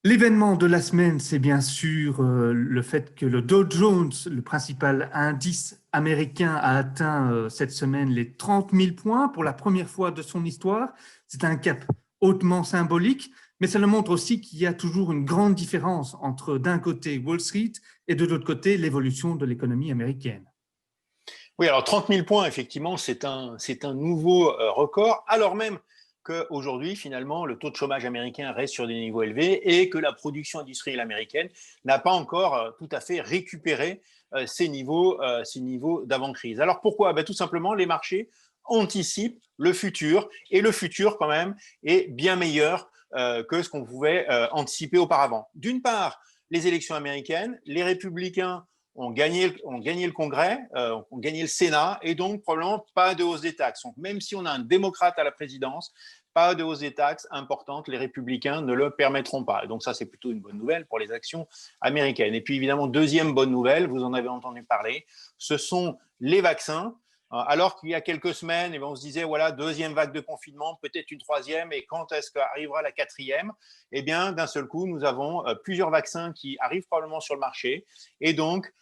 L'événement de la semaine, c'est bien sûr le fait que le Dow Jones, le principal indice américain, a atteint cette semaine les 30 000 points pour la première fois de son histoire. C'est un cap hautement symbolique, mais ça le montre aussi qu'il y a toujours une grande différence entre d'un côté Wall Street et de l'autre côté l'évolution de l'économie américaine. Oui, alors 30 000 points, effectivement, c'est un nouveau record, alors même qu'aujourd'hui, finalement, le taux de chômage américain reste sur des niveaux élevés et que la production industrielle américaine n'a pas encore tout à fait récupéré ces niveaux d'avant-crise. Alors pourquoi? Tout simplement, les marchés anticipent le futur et le futur, quand même, est bien meilleur que ce qu'on pouvait anticiper auparavant. D'une part, les élections américaines, les républicains ont gagné le Congrès, ont gagné le Sénat, et donc probablement pas de hausse des taxes. Donc même si on a un démocrate à la présidence, pas de hausse des taxes importante, les républicains ne le permettront pas. Et donc ça, c'est plutôt une bonne nouvelle pour les actions américaines. Et puis évidemment, deuxième bonne nouvelle, vous en avez entendu parler, ce sont les vaccins. Alors qu'il y a quelques semaines, on se disait, voilà, deuxième vague de confinement, peut-être une troisième, et quand est-ce qu'arrivera la quatrième? Eh bien, d'un seul coup, nous avons plusieurs vaccins qui arrivent probablement sur le marché, et donc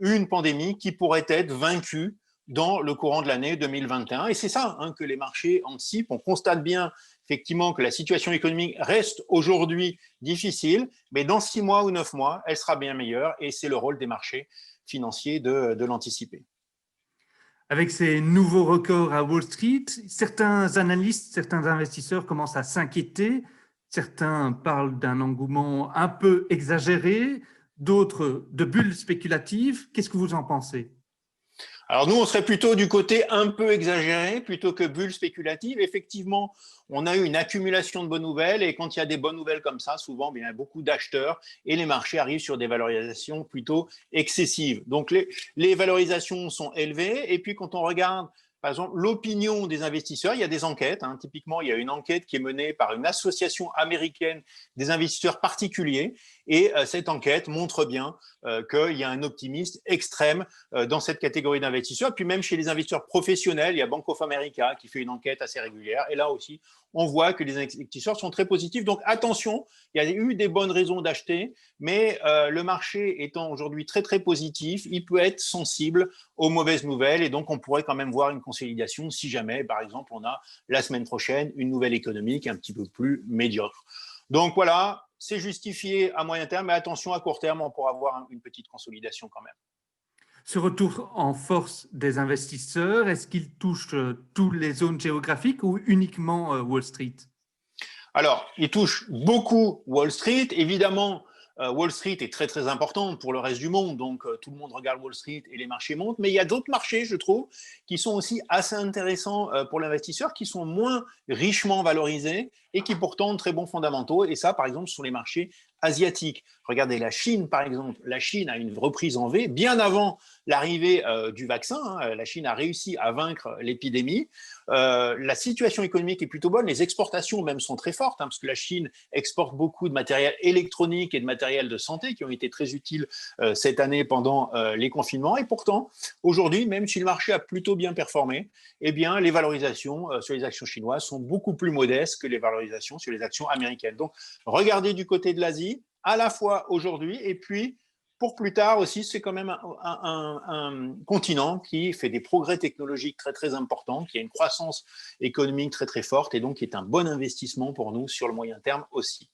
une pandémie qui pourrait être vaincue dans le courant de l'année 2021. Et c'est ça que les marchés anticipent. On constate bien effectivement que la situation économique reste aujourd'hui difficile, mais dans 6 mois ou 9 mois, elle sera bien meilleure, et c'est le rôle des marchés financiers de l'anticiper. Avec ces nouveaux records à Wall Street, certains analystes, certains investisseurs commencent à s'inquiéter. Certains parlent d'un engouement un peu exagéré, d'autres de bulles spéculatives. Qu'est-ce que vous en pensez? Alors nous, on serait plutôt du côté un peu exagéré plutôt que bulle spéculative. Effectivement, on a eu une accumulation de bonnes nouvelles, et quand il y a des bonnes nouvelles comme ça, souvent, il y a beaucoup d'acheteurs et les marchés arrivent sur des valorisations plutôt excessives. Donc les valorisations sont élevées, et puis quand on regarde par exemple l'opinion des investisseurs, il y a des enquêtes. Typiquement, il y a une enquête qui est menée par une association américaine des investisseurs particuliers, et cette enquête montre bien qu'il y a un optimisme extrême dans cette catégorie d'investisseurs. Puis même chez les investisseurs professionnels, il y a Bank of America qui fait une enquête assez régulière. Et là aussi, on voit que les investisseurs sont très positifs. Donc attention, il y a eu des bonnes raisons d'acheter, mais le marché étant aujourd'hui très très positif, il peut être sensible aux mauvaises nouvelles, et donc on pourrait quand même voir une consolidation si jamais, par exemple, on a la semaine prochaine une nouvelle économique un petit peu plus médiocre. Donc voilà, c'est justifié à moyen terme, mais attention, à court terme, on pourra avoir une petite consolidation quand même. Ce retour en force des investisseurs, est-ce qu'il touche toutes les zones géographiques ou uniquement Wall Street? Alors, il touche beaucoup Wall Street. Évidemment, Wall Street est très très important pour le reste du monde, donc tout le monde regarde Wall Street et les marchés montent. Mais il y a d'autres marchés, je trouve, qui sont aussi assez intéressants pour l'investisseur, qui sont moins richement valorisés et qui pourtant ont très bons fondamentaux. Et ça, par exemple, sur les marchés asiatiques. Regardez la Chine, par exemple. La Chine a une reprise en V bien avant l'arrivée du vaccin. La Chine a réussi à vaincre l'épidémie. La situation économique est plutôt bonne, les exportations même sont très fortes, parce que la Chine exporte beaucoup de matériel électronique et de matériel de santé qui ont été très utiles cette année pendant les confinements. Et pourtant, aujourd'hui, même si le marché a plutôt bien performé, eh bien, les valorisations sur les actions chinoises sont beaucoup plus modestes que les valorisations sur les actions américaines. Donc, regardez du côté de l'Asie, à la fois aujourd'hui et puis pour plus tard aussi. C'est quand même un continent qui fait des progrès technologiques très très importants, qui a une croissance économique très très forte, et donc qui est un bon investissement pour nous sur le moyen terme aussi.